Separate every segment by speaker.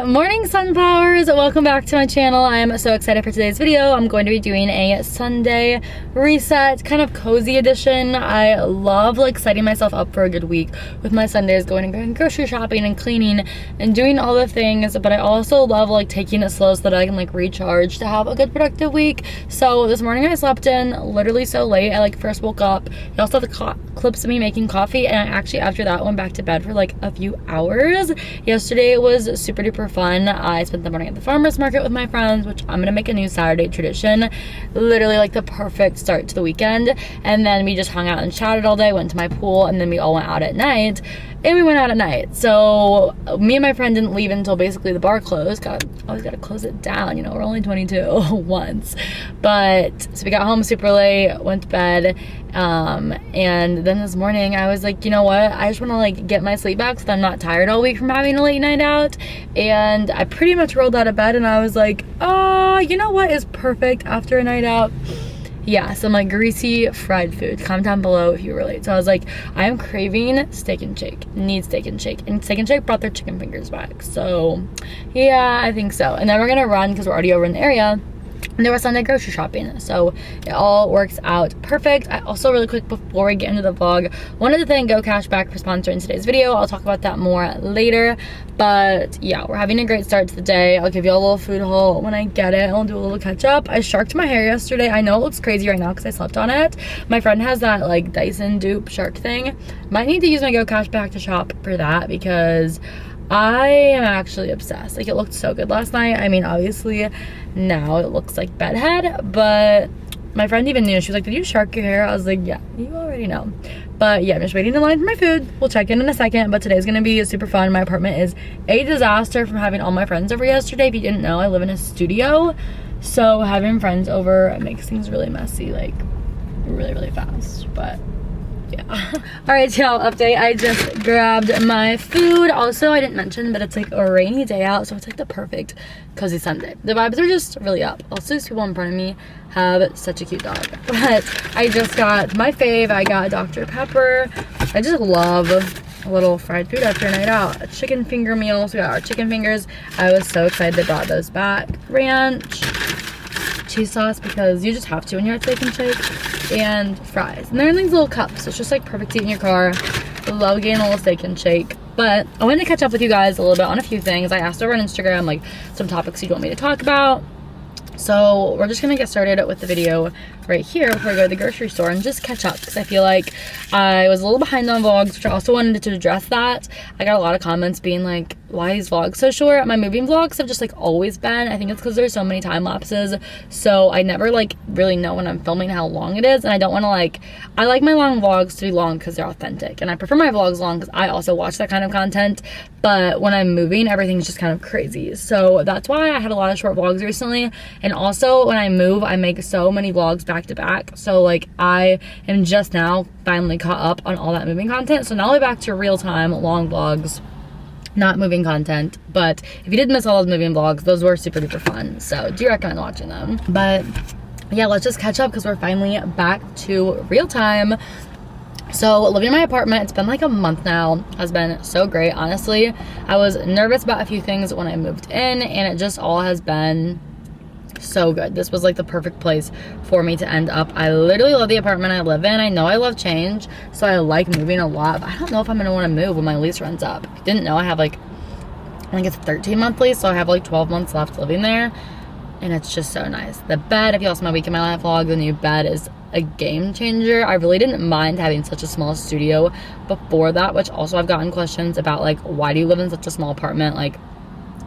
Speaker 1: Good morning, sunflowers. Welcome back to my channel. I am so excited for today's video. I'm going to be doing a Sunday reset, kind of cozy edition. I love like setting myself up for a good week with my Sundays, going grocery shopping and cleaning and doing all the things, but I also love like taking it slow so that I can like recharge to have a good productive week. So this morning I slept in literally so late. I like first woke up. You also have the clips of me making coffee, and I actually after that went back to bed for like a few hours. Yesterday was super duper fun. I spent the morning at the farmer's market with my friends, which I'm gonna make a new Saturday tradition. Literally like the perfect start to the weekend. And then we just hung out and chatted all day, went to my pool, and then we all went out at night. And we went out at night. So me and my friend didn't leave until basically the bar closed. Always gotta close it down, you know, we're only 22 once. But so we got home super late, went to bed, and then this morning I was like, you know what, I just want to like get my sleep back so that I'm not tired all week from having a late night out. And I pretty much rolled out of bed and I was like, oh, you know what is perfect after a night out? Yeah, some like greasy fried food. Comment down below if you relate. So I was like, I am craving steak and shake. Need steak and shake. And Steak and Shake brought their chicken fingers back. So yeah, I think so. And then we're gonna run because we're already over in the area. And there was Sunday grocery shopping, so it all works out perfect. I also, really quick before we get into the vlog, wanted to thank GoCashBack for sponsoring today's video. I'll talk about that more later, but yeah, we're having a great start to the day. I'll give you a little food haul when I get it. I'll do a little catch up. I sharked my hair yesterday. I know it looks crazy right now because I slept on it. My friend has that like Dyson dupe shark thing. Might need to use my GoCashBack to shop for that because I am actually obsessed. Like, it looked so good last night. I mean, obviously now it looks like bedhead, but my friend even knew. She was like, did you shark your hair? I was like, yeah, you already know. But yeah, I'm just waiting in line for my food. We'll check in a second, but today's gonna be super fun. My apartment is a disaster from having all my friends over yesterday. If you didn't know, I live in a studio, so having friends over makes things really messy, like really fast. But yeah. All right, y'all, update. I just grabbed my food. Also, I didn't mention, but it's like a rainy day out, so it's like the perfect cozy Sunday. The vibes are just really up. Also, these people in front of me have such a cute dog. But I just got my fave. I got Dr. Pepper. I just love a little fried food after a night out. A chicken finger meal. So we got our chicken fingers. I was so excited they brought those back. Ranch, cheese sauce, because you just have to when you're at Steak and Shake, and fries. And they're in these little cups. It's just like perfect to eat in your car. I love getting a little Steak and Shake. But I wanted to catch up with you guys a little bit on a few things. I asked over on Instagram like some topics you'd want me to talk about. So we're just gonna get started with the video right here before I go to the grocery store and just catch up, because I feel like I was a little behind on vlogs, which I also wanted to address that. I got a lot of comments being like, why are these vlogs so short? My moving vlogs have just like always been. I think it's because there's so many time lapses, so I never like really know when I'm filming how long it is, and I don't want to like, I like my long vlogs to be long because they're authentic, and I prefer my vlogs long because I also watch that kind of content. But when I'm moving, everything's just kind of crazy, so that's why I had a lot of short vlogs recently. And also when I move, I make so many vlogs back to back, so like I am just now finally caught up on all that moving content, so now we're back to real-time long vlogs, not moving content. But if you did miss all those moving vlogs, those were super duper fun, so do recommend watching them. But yeah, let's just catch up because we're finally back to real time. So living in my apartment, it's been like a month now, has been so great. Honestly, I was nervous about a few things when I moved in, and it just all has been so good. This was like the perfect place for me to end up. I literally love the apartment I live in. I know I love change, so I like moving a lot, but I don't know if I'm gonna want to move when my lease runs up. If you didn't know, I have like, I think it's a 13-month lease, so I have like 12 months left living there, and it's just so nice. The bed, if you also my week in my life vlog, the new bed is a game changer. I really didn't mind having such a small studio before that, which also I've gotten questions about like, why do you live in such a small apartment? Like,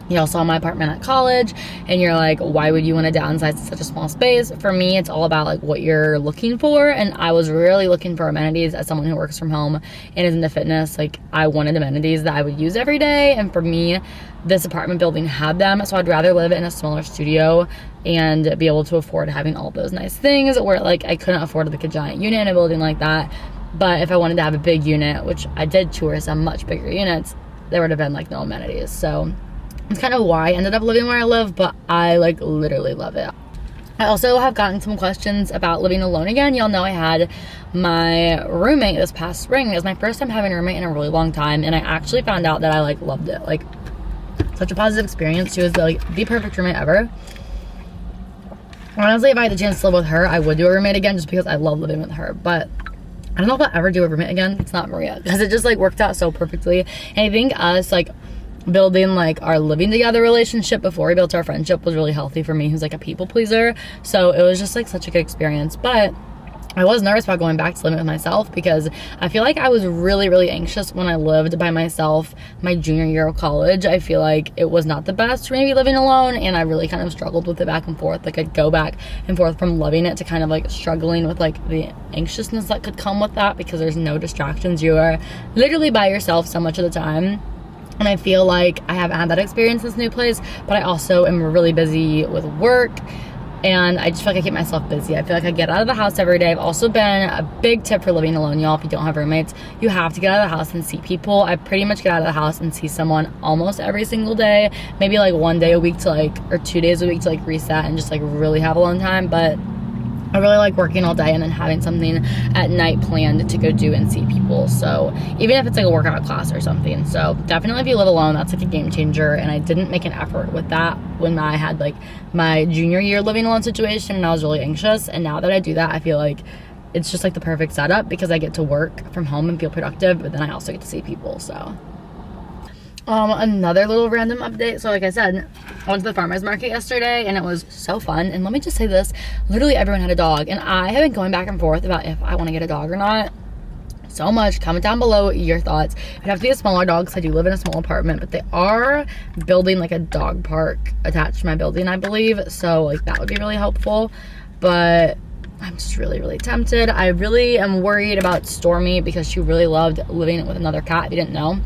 Speaker 1: you all saw my apartment at college, and you're like, why would you want to downsize to such a small space? For me, it's all about like what you're looking for, and I was really looking for amenities as someone who works from home and is into fitness. Like, I wanted amenities that I would use every day, and for me, this apartment building had them, so I'd rather live in a smaller studio and be able to afford having all those nice things, where like I couldn't afford like a giant unit in a building like that. But if I wanted to have a big unit, which I did tour some much bigger units, there would have been like no amenities. So it's kind of why I ended up living where I live, but I like literally love it. I also have gotten some questions about living alone again. Y'all know I had my roommate this past spring. It was my first time having a roommate in a really long time, and I actually found out that I like loved it. Like, such a positive experience. She was like the perfect roommate ever. Honestly, if I had the chance to live with her, I would do a roommate again just because I love living with her. But I don't know if I'll ever do a roommate again. It's not Maria, because it just like worked out so perfectly. And I think us like building like our living together relationship before we built our friendship was really healthy for me, who's like a people pleaser. So it was just like such a good experience. But I was nervous about going back to living with myself because I feel like I was really, really anxious when I lived by myself my junior year of college. I feel like it was not the best for me living alone, and I really kind of struggled with it back and forth. Like I'd go back and forth from loving it to kind of like struggling with like the anxiousness that could come with that, because there's no distractions. You are literally by yourself so much of the time. And I feel like I haven't had that experience in this new place, but I also am really busy with work. And I just feel like I keep myself busy. I feel like I get out of the house every day. I've also been a big tip for living alone, y'all. If you don't have roommates, you have to get out of the house and see people. I pretty much get out of the house and see someone almost every single day. Maybe like 1 day a week to like, or 2 days a week to like reset and just like really have alone time. But I really like working all day and then having something at night planned to go do and see people. So even if it's like a workout class or something. So definitely if you live alone, that's like a game changer. And I didn't make an effort with that when I had like my junior year living alone situation and I was really anxious. And now that I do that, I feel like it's just like the perfect setup because I get to work from home and feel productive, but then I also get to see people. So another little random update. So like I said, I went to the farmer's market yesterday and it was so fun. And let me just say this, literally everyone had a dog, and I have been going back and forth about if I want to get a dog or not so much. Comment down below your thoughts. It'd have to be a smaller dog because I do live in a small apartment, but they are building like a dog park attached to my building, I believe. So like that would be really helpful, but I'm just really, really tempted. I really am worried about Stormy because she really loved living with another cat. If you didn't know,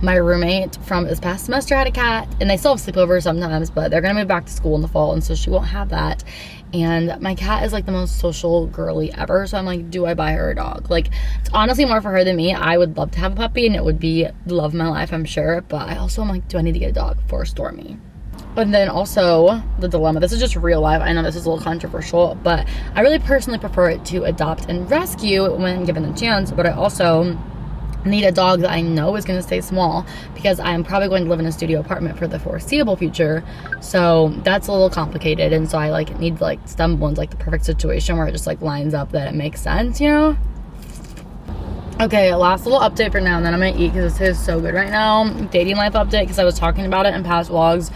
Speaker 1: my roommate from this past semester had a cat, and they still have sleepovers sometimes, but they're gonna move back to school in the fall, and so she won't have that. And my cat is like the most social girly ever, so I'm like, do I buy her a dog? Like, it's honestly more for her than me. I would love to have a puppy and it would be the love of my life, I'm sure, but I also am like, do I need to get a dog for Stormy? And then also the dilemma, this is just real life, I know this is a little controversial, but I really personally prefer it to adopt and rescue when given the chance, but I also need a dog that I know is going to stay small because I'm probably going to live in a studio apartment for the foreseeable future. So that's a little complicated, and so I like need to like stumble into like the perfect situation where it just like lines up that it makes sense, you know? Okay, last little update for now, and then I'm gonna eat because this is so good right now. Dating life update, because I was talking about it in past vlogs.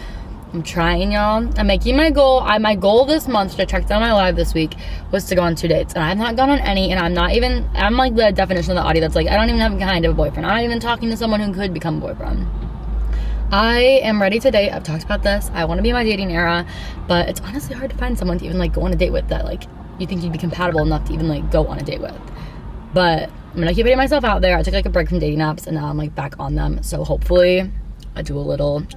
Speaker 1: I'm trying, y'all. I'm making my goal. My goal this month, which I checked on my live this week, was to go on 2 dates. And I've not gone on any, and I'm like the definition of the audio that's like, I don't even have kind of a boyfriend. I'm not even talking to someone who could become a boyfriend. I am ready to date. I've talked about this. I want to be in my dating era, but it's honestly hard to find someone to even like go on a date with that like you think you'd be compatible enough to even like go on a date with. But I'm gonna keep putting myself out there. I took like a break from dating apps, and now I'm like back on them. So hopefully I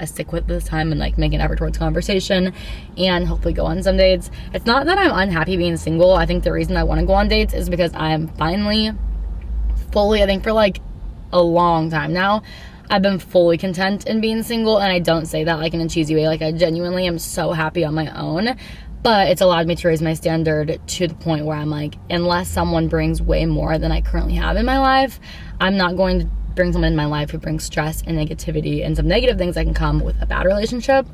Speaker 1: stick with this time and like make an effort towards conversation and hopefully go on some dates. It's not that I'm unhappy being single. I think the reason I want to go on dates is because I am finally fully, I think for like a long time now, I've been fully content in being single, and I don't say that like in a cheesy way. Like I genuinely am so happy on my own, but it's allowed me to raise my standard to the point where I'm like, unless someone brings way more than I currently have in my life, I'm not going to bring someone in my life who brings stress and negativity and some negative things that can come with a bad relationship.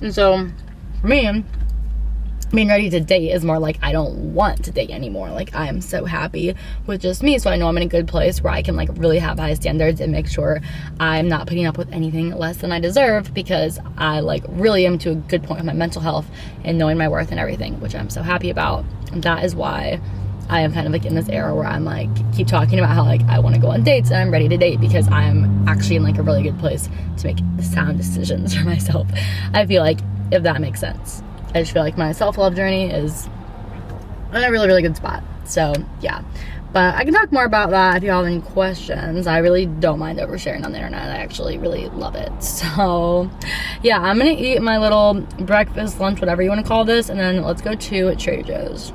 Speaker 1: And so for me, being ready to date is more like I don't want to date anymore. Like I am so happy with just me, so I know I'm in a good place where I can like really have high standards and make sure I'm not putting up with anything less than I deserve, because I like really am to a good point with my mental health and knowing my worth and everything, which I'm so happy about. And that is why I am kind of like in this era where I'm like keep talking about how like I want to go on dates and I'm ready to date, because I'm actually in like a really good place to make sound decisions for myself. I feel like, if that makes sense. I just feel like my self-love journey is in a really, really good spot. So yeah, but I can talk more about that if you have any questions. I really don't mind oversharing on the internet. I actually really love it. So yeah, I'm gonna eat my little breakfast, lunch, whatever you want to call this, and then let's go to Trader Joe's.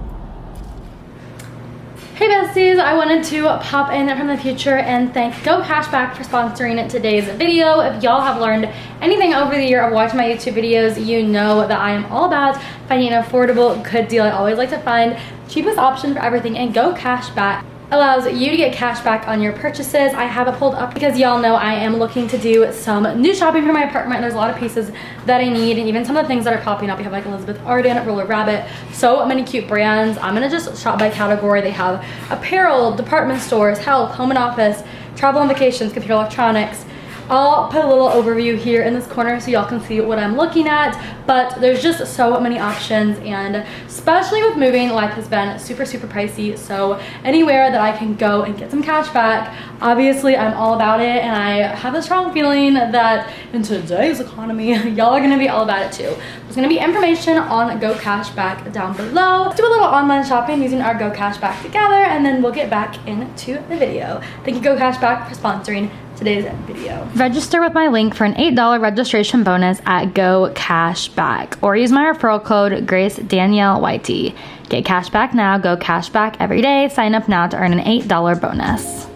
Speaker 1: Hey besties, I wanted to pop in from the future and thank GoCashBack for sponsoring today's video. If y'all have learned anything over the year of watching my YouTube videos, you know that I am all about finding an affordable, good deal. I always like to find the cheapest option for everything, and GoCashBack allows you to get cash back on your purchases. I have it pulled up because y'all know I am looking to do some new shopping for my apartment. There's a lot of pieces that I need, and even some of the things that are popping up. We have like Elizabeth Arden, Roller Rabbit, so many cute brands. I'm gonna just shop by category. They have apparel, department stores, health, home and office, travel and vacations, computer electronics. I'll put a little overview here in this corner so y'all can see what I'm looking at, but there's just so many options, and especially with moving, life has been super pricey, so anywhere that I can go and get some cash back, obviously I'm all about it, and I have a strong feeling that in today's economy, y'all are gonna be all about it too. There's gonna be information on GoCashBack down below. Let's do a little online shopping using our GoCashBack together, and then we'll get back into the video. Thank you GoCashBack for sponsoring today's video. Register with my link for an $8 registration bonus at GoCashBack, or use my referral code gracedanielleyt. Get cash back now. GoCashBack every day. Sign up now to earn an $8 bonus.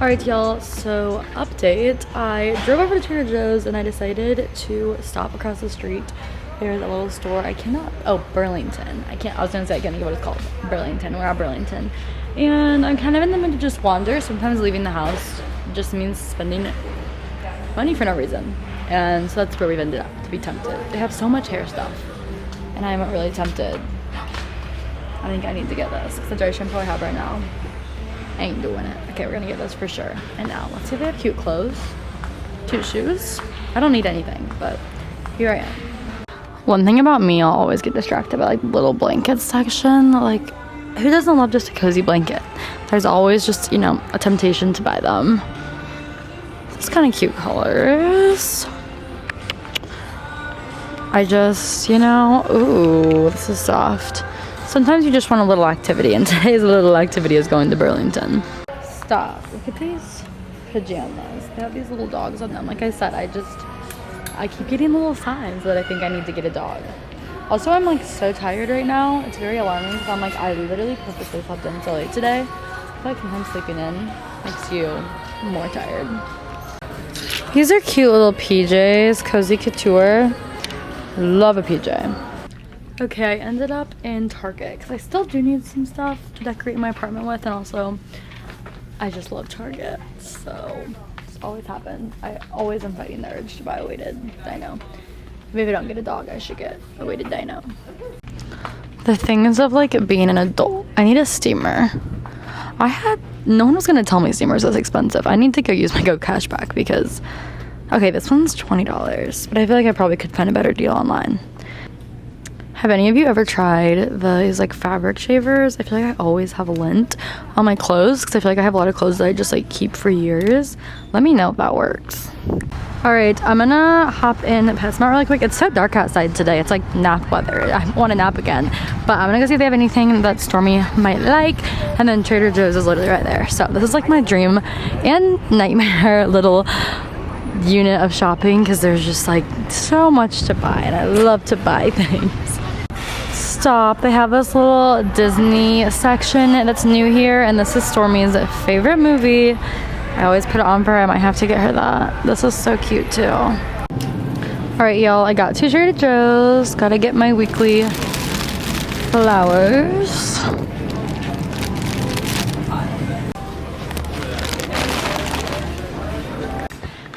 Speaker 1: Alright y'all, so update. I drove over to Trader Joe's and I decided to stop across the street. There's a little store. Burlington. I was gonna say I can't think of what it's called. Burlington. We're at Burlington. And I'm kind of in the mood to just wander. Sometimes leaving the house just means spending money for no reason. And so that's where we've ended up, to be tempted. They have so much hair stuff. And I'm really tempted. I think I need to get this because the dry shampoo I have right now, I ain't doing it. Okay, we're gonna get this for sure. And now, let's see if they have cute clothes. Cute shoes. I don't need anything, but here I am. One thing about me, I'll always get distracted by like little blankets section. Like, who doesn't love just a cozy blanket? There's always just, you know, a temptation to buy them. It's kind of cute colors. I just, you know, ooh, this is soft. Sometimes you just want a little activity, and today's little activity is going to Burlington. Stop. Look at these pajamas. They have these little dogs on them. Like I said, I keep getting little signs that I think I need to get a dog. Also, I'm like so tired right now. It's very alarming because I'm like, I literally purposely slept in so late today. I feel like sometimes sleeping in makes you more tired. These are cute little PJs, Cozy Couture. Love a PJ. Okay, I ended up in Target because I still do need some stuff to decorate my apartment with, and also I just love Target, so this always happens. I always am fighting the urge to buy a weighted dino. Maybe I don't get a dog, I should get a weighted dino. The things of like being an adult, I need a steamer. No one was gonna tell me steamers was expensive. I need to go use my GoCashBack because, okay, this one's $20, but I feel like I probably could find a better deal online. Have any of you ever tried these like fabric shavers? I feel like I always have lint on my clothes because I feel like I have a lot of clothes that I just like keep for years. Let me know if that works. All right, I'm gonna hop in PetSmart really quick. It's so dark outside today. It's like nap weather. I want to nap again, but I'm gonna go see if they have anything that Stormy might like. And then Trader Joe's is literally right there. So this is like my dream and nightmare little unit of shopping because there's just like so much to buy, and I love to buy things. Stop. They have this little Disney section that's new here, and this is Stormy's favorite movie. I always put it on for her. I might have to get her that. This is so cute too. Alright y'all, I got to Trader Joe's. Gotta get my weekly flowers.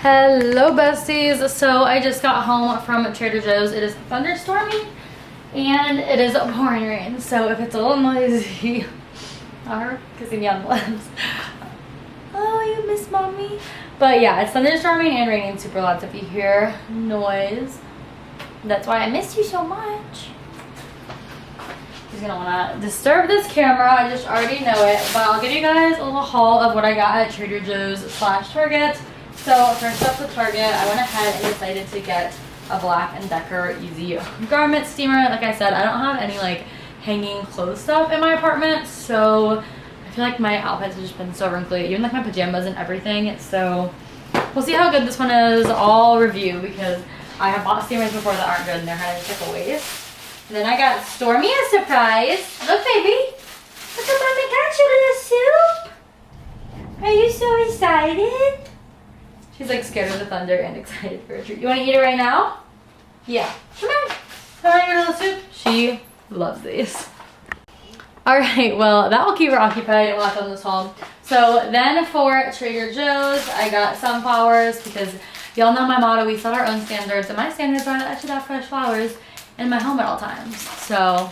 Speaker 1: Hello besties. So I just got home from Trader Joe's. It is thunderstorming and it is pouring rain, so if it's a little noisy, or kissing me on the lips. Oh, you miss mommy? But yeah, it's thunderstorming and raining super loud, so if you hear noise, that's why I miss you so much. He's gonna wanna disturb this camera, I just already know it, but I'll give you guys a little haul of what I got at Trader Joe's / Target. So first up to Target, I went ahead and decided to get a Black & Decker Easy Garment Steamer. Like I said, I don't have any like hanging clothes stuff in my apartment, so I feel like my outfits have just been so wrinkly, even like my pajamas and everything. So We'll see how good this one is. I'll review because I have bought steamers before that aren't good and they're kind of giveaways. And then I got Stormy a surprise. Look, baby. Look at Mommy got you a little soup. Are you so excited? She's like scared of the thunder and excited for a treat. You want to eat it right now? Yeah. Come on. Come on, your little soup. She loves these. Alright, well, that will keep her occupied while I film this haul. So then for Trader Joe's, I got sunflowers because y'all know my motto, we set our own standards, and my standards are that I should have fresh flowers in my home at all times. So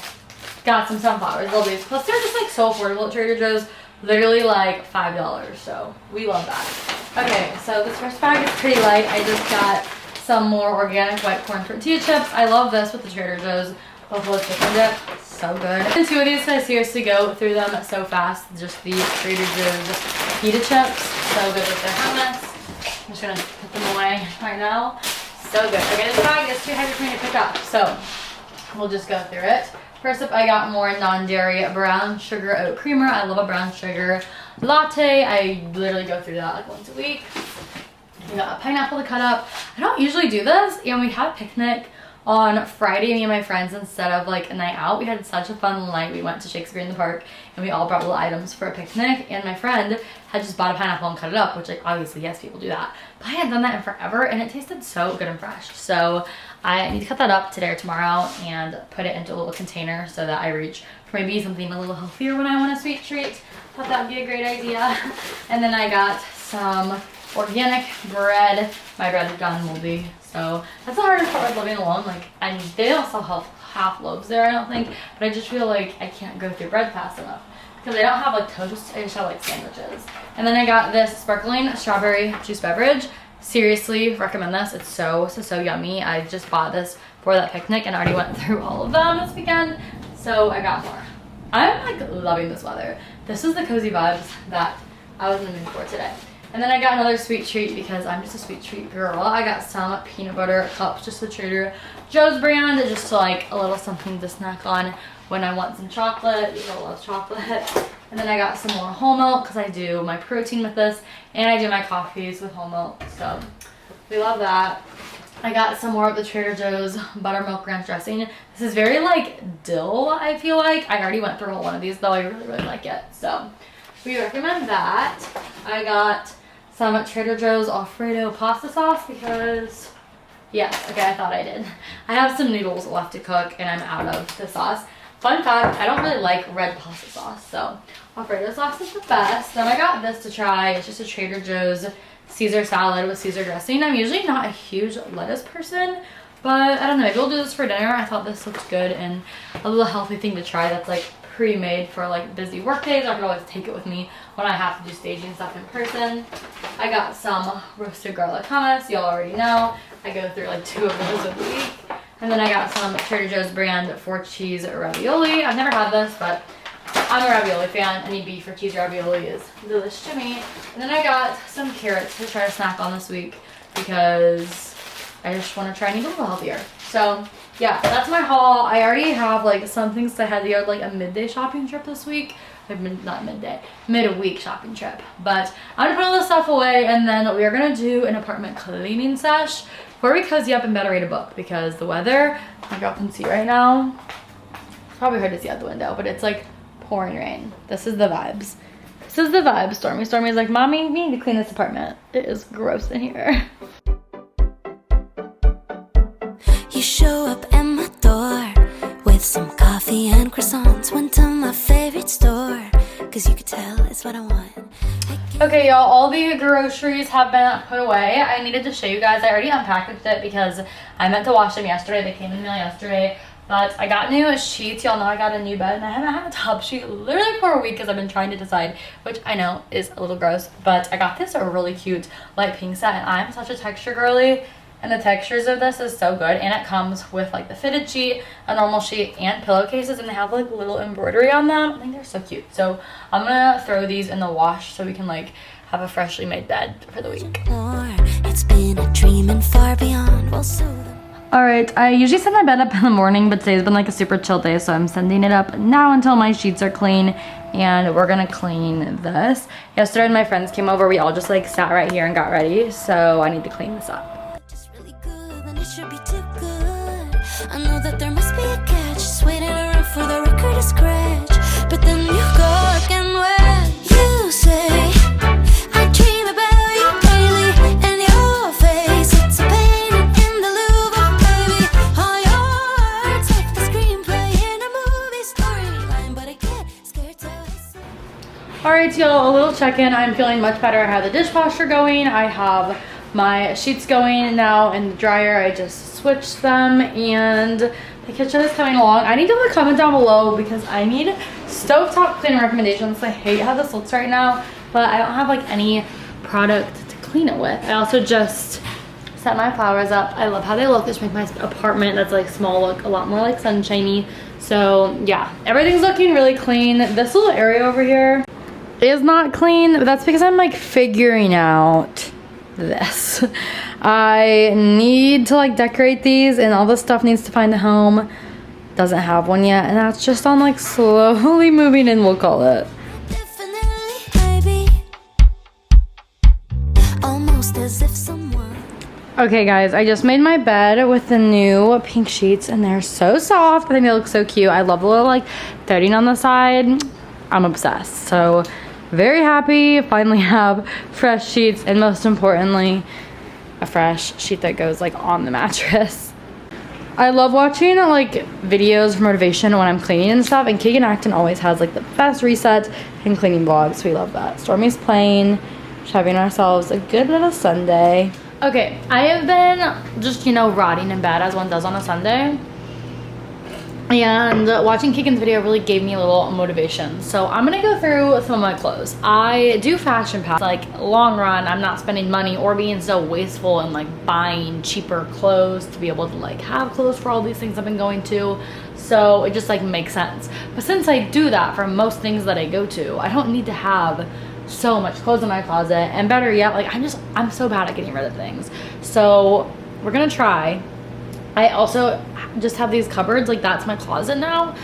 Speaker 1: got some sunflowers, love these. Plus they're just like so affordable at Trader Joe's, literally like $5, so we love that. Okay, so this first bag is pretty light. I just got some more organic white corn tortilla chips. I love this with the Trader Joe's buffalo chicken dip. So good. And two of these, I seriously go through them so fast. Just the Trader Joe's pita chips. So good with their hummus. I'm just gonna put them away right now. So good. Okay, this bag is too heavy for me to pick up, so we'll just go through it. First up, I got more non-dairy brown sugar oat creamer. I love a brown sugar latte. I literally go through that like once a week. We got a pineapple to cut up. I don't usually do this, and we had a picnic on Friday, me and my friends, instead of like a night out. We had such a fun night. We went to Shakespeare in the Park and we all brought little items for a picnic, and my friend had just bought a pineapple and cut it up, which like obviously yes, people do that, but I hadn't done that in forever and it tasted so good and fresh. So I need to cut that up today or tomorrow and put it into a little container so that I reach for maybe something a little healthier when I want a sweet treat. Thought that would be a great idea. And then I got some organic bread. My bread had gone moldy, so that's the hardest part of living alone. Like, and they don't sell half loaves there, I don't think, but I just feel like I can't go through bread fast enough because I don't have like toast. I just have like sandwiches. And then I got this sparkling strawberry juice beverage. Seriously recommend this. It's so yummy. I just bought this for that picnic and already went through all of them this weekend, so I got more. I'm like loving this weather. This is the cozy vibes that I was in the mood for today. And then I got another sweet treat because I'm just a sweet treat girl. I got some peanut butter cups, just the Trader Joe's brand, just to like a little something to snack on when I want some chocolate. You know, love chocolate. And then I got some more whole milk because I do my protein with this, and I do my coffees with whole milk, so we love that. I got some more of the Trader Joe's buttermilk ranch dressing. This is very like dill, I feel like. I already went through one of these though. I really like it, so we recommend that. I got some Trader Joe's Alfredo pasta sauce because, yes, okay, I thought I did. I have some noodles left to cook and I'm out of the sauce. Fun fact, I don't really like red pasta sauce, so Alfredo sauce is the best. Then I got this to try. It's just a Trader Joe's Caesar salad with Caesar dressing. I'm usually not a huge lettuce person, but I don't know, maybe we'll do this for dinner. I thought this looked good and a little healthy thing to try that's like pre-made for like busy work days. I could always take it with me when I have to do staging stuff in person. I got some roasted garlic hummus. Y'all already know I go through like 2 of those a week. And then I got some Trader Joe's brand 4 cheese ravioli. I've never had this, but I'm a ravioli fan. Any beef or cheese ravioli is delicious to me. And then I got some carrots to try to snack on this week because I just want to try and eat a little healthier. So yeah, that's my haul. I already have like some things to head to, like a midday shopping trip this week. Not midday, midweek shopping trip. But I'm gonna put all this stuff away, and then we are gonna do an apartment cleaning sesh before we cozy up and better read a book because the weather, like y'all can see right now, it's probably hard to see out the window, but it's like pouring rain. This is the vibes. This is the vibe. Stormy's like, Mommy, we need to clean this apartment. It is gross in here.
Speaker 2: You show up at my door with some coffee and croissants. Went to my favorite store, cause you could tell it's what I want.
Speaker 1: Okay, y'all, all the groceries have been put away. I needed to show you guys. I already unpackaged it because I meant to wash them yesterday. They came in the mail yesterday. But I got new sheets. Y'all know I got a new bed, and I haven't had a top sheet literally for a week because I've been trying to decide, which I know is a little gross. But I got this a really cute light pink set, and I'm such a texture girly. And the textures of this is so good, and it comes with like the fitted sheet, a normal sheet, and pillowcases, and they have like little embroidery on them. I think they're so cute. So I'm gonna throw these in the wash so we can like have a freshly made bed for the week.
Speaker 2: It's been a dream and far beyond. We'll
Speaker 1: Alright, I usually set my bed up in the morning, but today's been like a super chill day, so I'm sending it up now until my sheets are clean, and we're gonna clean this. Yesterday when my friends came over, we all just like sat right here and got ready, so I need to clean this up.
Speaker 2: Just really good, then it should be too good. I know that there must be a catch, just waiting around for the record to scratch. But then you go again when you say, I dream about you daily, and your face, it's a painting in the Louvre, baby. All your words like the screenplay in a movie storyline, but I get scared to listen.
Speaker 1: Alright y'all, a little check-in. I'm feeling much better. I have the dishwasher going. I have my sheets going now in the dryer. I just switched them and the kitchen is coming along. I need to like comment down below because I need stovetop cleaning recommendations. I hate how this looks right now, but I don't have like any product to clean it with. I also just set my flowers up. I love how they look. This make my apartment that's like small look a lot more like sunshiny. So yeah, everything's looking really clean. This little area over here is not clean, but that's because I'm like figuring out this. I need to like decorate these, and all this stuff needs to find a home. Doesn't have one yet, and that's just on like slowly moving in, we'll call it.
Speaker 2: Definitely, baby. Almost as if someone.
Speaker 1: Okay guys, I just made my bed with the new pink sheets, and they're so soft. I think they look so cute. I love the little like threading on the side. I'm obsessed. So very happy. Finally have fresh sheets, and most importantly, a fresh sheet that goes like on the mattress. I love watching like videos for motivation when I'm cleaning and stuff, and Keegan Acton always has like the best resets and cleaning vlogs, so we love that. Stormy's playing, just having ourselves a good little Sunday. Okay, I have been just, you know, rotting in bed as one does on a Sunday, and watching Keegan's video really gave me a little motivation. So I'm gonna go through some of my clothes. I do fashion pass, like long run, I'm not spending money or being so wasteful and like buying cheaper clothes to be able to like have clothes for all these things I've been going to. So it just like makes sense. But since I do that for most things that I go to, I don't need to have so much clothes in my closet. And better yet, like I'm so bad at getting rid of things. So we're gonna try. I also just have these cupboards, like that's my closet now,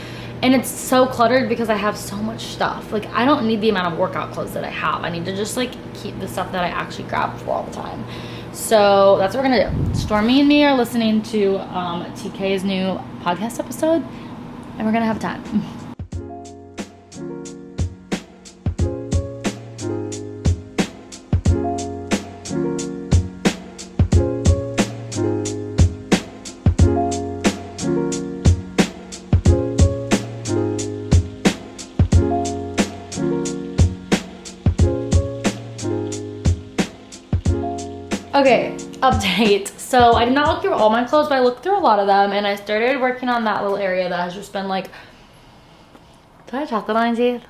Speaker 1: and it's so cluttered because I have so much stuff. Like I don't need the amount of workout clothes that I have. I need to just like keep the stuff that I actually grab for all the time. So that's what we're gonna do. Stormy and me are listening to TK's new podcast episode, and we're gonna have time. Okay, update. So I did not look through all my clothes, but I looked through a lot of them, and I started working on that little area that has just been like, did I chocolate line teeth?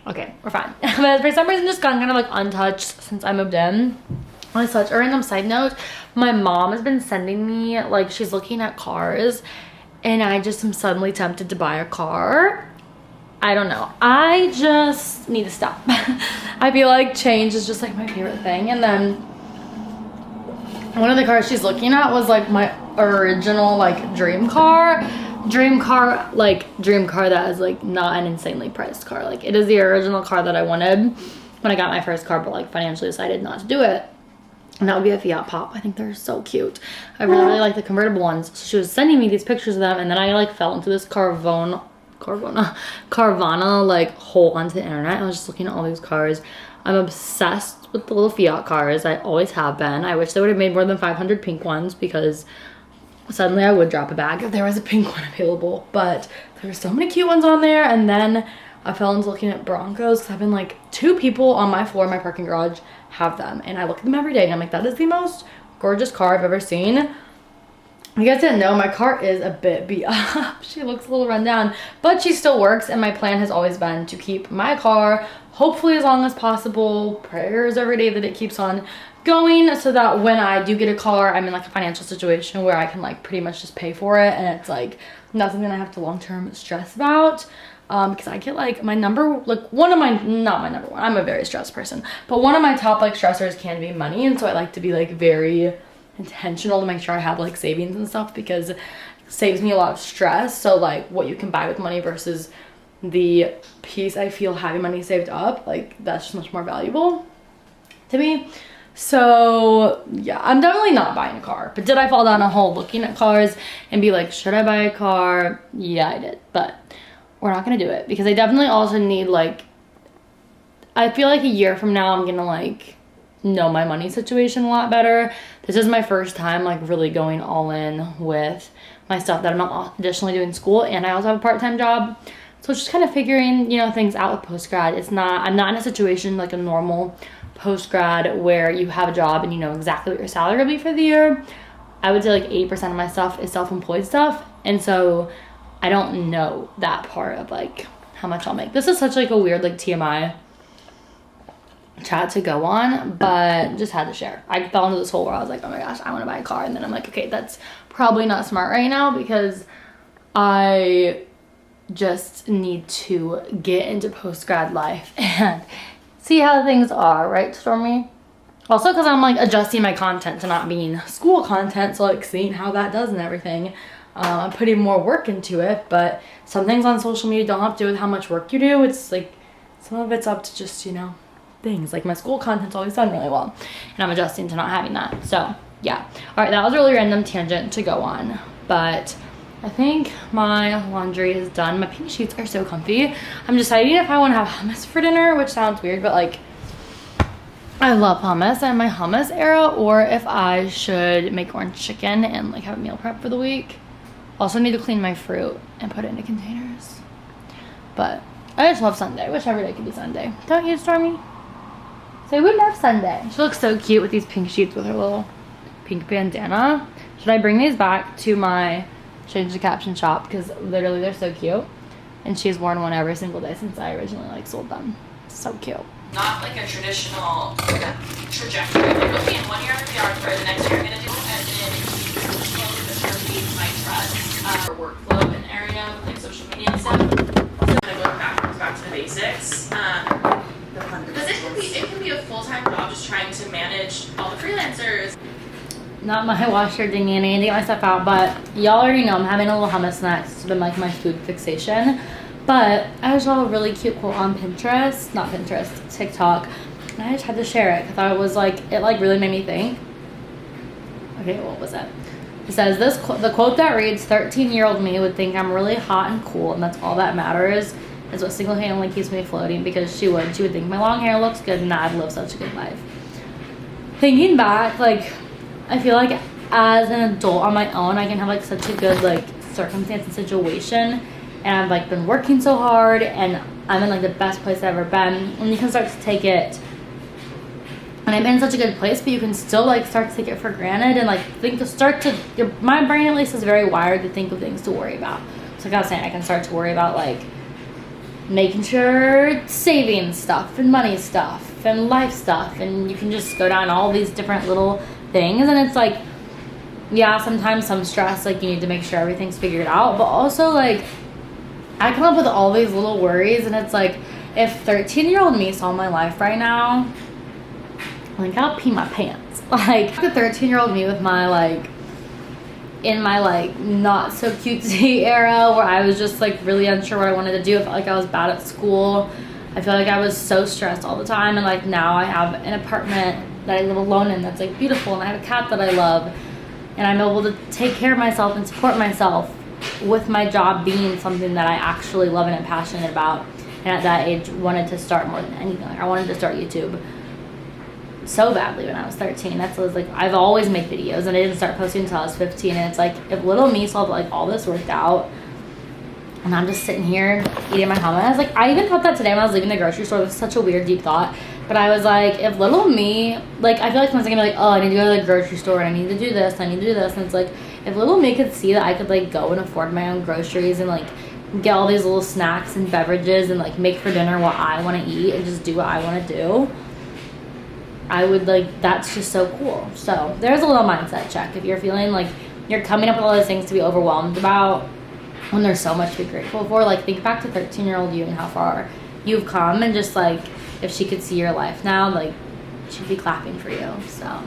Speaker 1: Okay, we're fine. But for some reason just gotten kind of like untouched since I moved in. On such a random side note, my mom has been sending me, like she's looking at cars, and I just am suddenly tempted to buy a car. I don't know. I just need to stop. I feel like change is just like my favorite thing. And then one of the cars she's looking at was like my original like dream car that is like not an insanely priced car. Like it is the original car that I wanted when I got my first car, but like financially decided not to do it. And that would be a Fiat Pop. I think they're so cute. I really like the convertible ones. So she was sending me these pictures of them, and then I like fell into this Carvana like hole onto the internet. I was just looking at all these cars. I'm obsessed with the little Fiat cars. I always have been. I wish they would have made more than 500 pink ones, because suddenly I would drop a bag if there was a pink one available. But there's so many cute ones on there. And then I fell into looking at Broncos, because I've been like, 2 people on my floor in my parking garage have them, and I look at them every day, and I'm like, that is the most gorgeous car I've ever seen. You guys didn't know, my car is a bit beat up. She looks a little run down, but she still works, and my plan has always been to keep my car hopefully as long as possible. Prayers every day that it keeps on going, so that when I do get a car, I'm in like a financial situation where I can like pretty much just pay for it, and it's like nothing that I have to long-term stress about. Because I get like my number, like one of my, not my number one, I'm a very stressed person, but one of my top like stressors can be money, and so I like to be like very intentional to make sure I have like savings and stuff, because it saves me a lot of stress. So like what you can buy with money versus the peace I feel having money saved up, like that's just much more valuable to me. So yeah, I'm definitely not buying a car. But did I fall down a hole looking at cars and be like, should I buy a car? Yeah, I did. But we're not gonna do it, because I definitely also need, like, I feel like a year from now I'm gonna like know my money situation a lot better. This is my first time like really going all in with my stuff that I'm not additionally doing school, and I also have a part-time job. So it's just kind of figuring, you know, things out with post-grad. I'm not in a situation like a normal post-grad where you have a job and you know exactly what your salary will be for the year. I would say like 80% of my stuff is self-employed stuff, and so I don't know that part of like how much I'll make. This is such like a weird like TMI chat to go on, but just had to share. I fell into this hole where I was like, oh my gosh, I want to buy a car, and then I'm like, okay, that's probably not smart right now, because I just need to get into post-grad life and see how things are, right, Stormy? Also because I'm like adjusting my content to not being school content, so like seeing how that does and everything. I'm putting more work into it, but some things on social media don't have to do with how much work you do. It's like some of it's up to just, you know, things. Like my school content's always done really well, and I'm adjusting to not having that. So yeah, all right, that was a really random tangent to go on, but I think my laundry is done. My pink sheets are so comfy. I'm deciding if I want to have hummus for dinner, which sounds weird, but like I love hummus and my hummus era, or if I should make orange chicken and like have a meal prep for the week. Also need to clean my fruit and put it into containers. But I just love Sunday. Wish every day could be Sunday. Don't you, Stormy? Say we love Sunday. She looks so cute with these pink sheets with her little pink bandana. Should I bring these back to my change the caption shop, because literally they're so cute, and she's worn one every single day since I originally like sold them. So cute.
Speaker 3: Not like a traditional trajectory. Like, okay, in 1 year I'm gonna be art for the next year I'm gonna do, and then slowly but surely my trust or workflow and area with like social media and stuff. So kind of going back to the basics. Because it can be a full-time job just trying to manage all the freelancers.
Speaker 1: Not my washer dingy and I need to get my stuff out, but y'all already know I'm having a little hummus next. It's been like my food fixation. But I saw a really cute quote on Pinterest, not Pinterest, TikTok, and I just had to share it. I thought it was like, it like really made me think. Okay, what was it? It says the quote that reads, 13-year-old me would think I'm really hot and cool, and that's all that matters, is what single-handedly keeps me floating, because she would think my long hair looks good and that I've lived such a good life. Thinking back, like, I feel like as an adult on my own, I can have like such a good like circumstance and situation, and I've like been working so hard, and I'm in like the best place I've ever been, and you can start to take it, and I'm in such a good place, but you can still like start to take it for granted, and like my brain at least is very wired to think of things to worry about. So like I was saying, I can start to worry about like making sure saving stuff and money stuff and life stuff, and you can just go down all these different little things, and it's like, yeah, sometimes some stress, like you need to make sure everything's figured out, but also like I come up with all these little worries, and it's like, if 13-year-old me saw my life right now, like I'll pee my pants. Like the 13-year-old me with my like, in my like not so cutesy era where I was just like really unsure what I wanted to do. I felt like I was bad at school. I feel like I was so stressed all the time, and like now I have an apartment that I live alone in that's like beautiful, and I have a cat that I love, and I'm able to take care of myself and support myself with my job being something that I actually love and am passionate about. And at that age wanted to start more than anything. Like I wanted to start YouTube so badly when I was 13. That's what I was like, I've always made videos, and I didn't start posting until I was 15, and it's like, if little me saw like all this worked out, and I'm just sitting here eating my hummus. Like I even thought that today when I was leaving the grocery store. It was such a weird deep thought, but I was like, if little me, like I feel like someone's gonna be like, oh, I need to go to the grocery store, and I need to do this, I need to do this, and it's like, if little me could see that I could like go and afford my own groceries and like get all these little snacks and beverages and like make for dinner what I want to eat and just do what I want to do, I would like, that's just so cool. So there's a little mindset check. If you're feeling like you're coming up with all those things to be overwhelmed about when there's so much to be grateful for, like think back to 13-year-old you and how far you've come, and just like, if she could see your life now, like she'd be clapping for you. So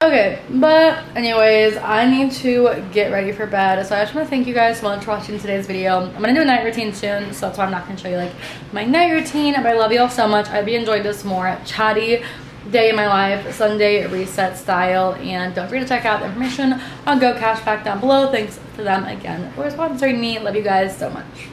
Speaker 1: Okay, but anyways, I need to get ready for bed. So I just want to thank you guys so much for watching today's video. I'm going to do a night routine soon, so that's why I'm not going to show you like my night routine. But I love you all so much. I hope you enjoyed this more chatty day in my life, Sunday reset style. And don't forget to check out the information on GoCashBack down below. Thanks to them again for sponsoring me. Love you guys so much.